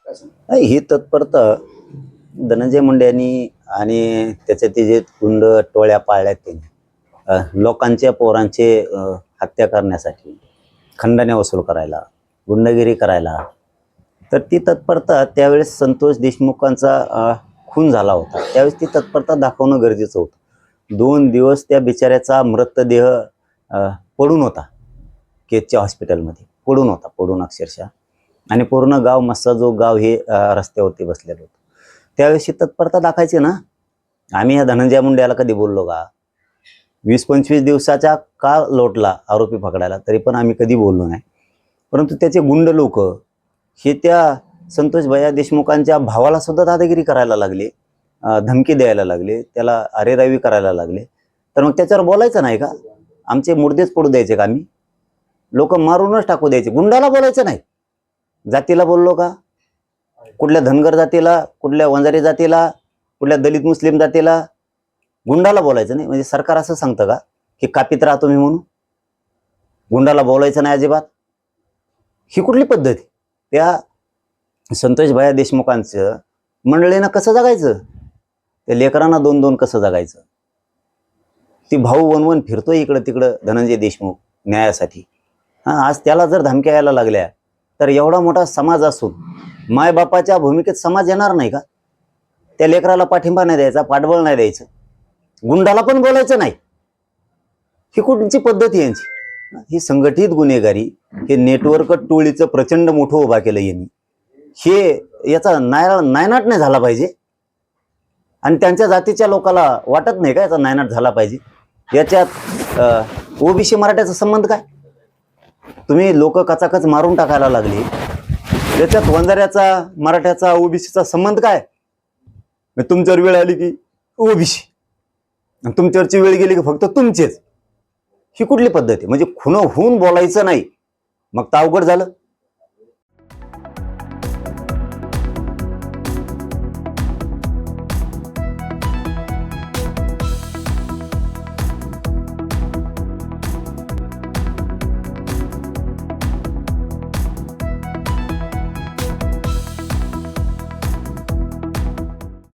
नाही, ही तत्परता धनंजय मुंडे यांनी आणि त्याचे ते जे गुंड टोळ्या पाळल्यात त्यांनी लोकांच्या पोरांचे हत्या करण्यासाठी, खंडण्या वसूल करायला, गुंडगिरी करायला, तर ती तत्परता त्यावेळेस संतोष देशमुखांचा खून झाला होता त्यावेळेस ती तत्परता दाखवणं गरजेचं होतं. 2 दिवस त्या बिचाऱ्याचा मृतदेह पडून होता केजच्या हॉस्पिटलमध्ये, पडून अक्षरशः, आणि पूर्ण गाव मस्साजोग गाव हे रस्त्यावरती बसलेलं होतं. त्यावेळेस ही तत्परता दाखायची ना. आम्ही ह्या धनंजय मुंडेला कधी बोललो का? 20-25 दिवसाचा का लोटला आरोपी पकडायला, तरी पण आम्ही कधी बोललो नाही. परंतु त्याचे गुंड लोक हे त्या संतोष भैया देशमुखांच्या भावाला सुद्धा दादागिरी करायला लागले, धमकी द्यायला लागले, त्याला अरेरावी करायला लागले. तर मग त्याच्यावर बोलायचं नाही का? आमचे मुर्देच पडू द्यायचे का आम्ही? लोक मारूनच टाकू द्यायचे, गुंडाला बोलायचं नाही. जातीला बोललो का? कुठल्या धनगर जातीला, कुठल्या वंजारी जातीला, कुठल्या दलित मुस्लिम जातीला? गुंडाला बोलायचं नाही. म्हणजे सरकार असं सांगतं का की कापीत राहा तुम्ही म्हणून? गुंडाला बोलायचं नाही अजिबात? ही कुठली पद्धत? त्या संतोष भैया देशमुखांचं मंडळीनं कसं जगायचं? त्या लेकरांना 2-2 कसं जगायचं? ती भाऊ वनवन फिरतोय इकडं तिकडं धनंजय देशमुख न्यायासाठी. आज त्याला जर धमक्या यायला लागल्या तर एवढा मोठा समाज असून मायबापाच्या भूमिकेत समाज येणार नाही का? त्या लेकराला पाठिंबा नाही द्यायचा, पाठबळ नाही द्यायचं, गुंडाला पण बोलायचं नाही. ही कुठची पद्धत यांची? ही संघटित गुन्हेगारी, हे नेटवर्क टोळीचं प्रचंड मोठं उभा केलं यांनी. हे याचा नायनाट नाही झाला पाहिजे. आणि त्यांच्या जातीच्या लोकाला वाटत नाही का याचा नायनाट झाला पाहिजे? याच्यात ओबीसी मराठ्याचा संबंध काय? तुम्ही लोक कचाकच मारून टाकायला लागली, याच्यात वंजाऱ्याचा मराठ्याचा ओबीसीचा संबंध काय? तुमच्यावर वेळ आली की ओबीसी, तुमच्यावरची वेळ गेली की फक्त तुमचेच. ही कुठली पद्धत आहे? म्हणजे खुनं होऊन बोलायचं नाही, मग तर अवघड झालं.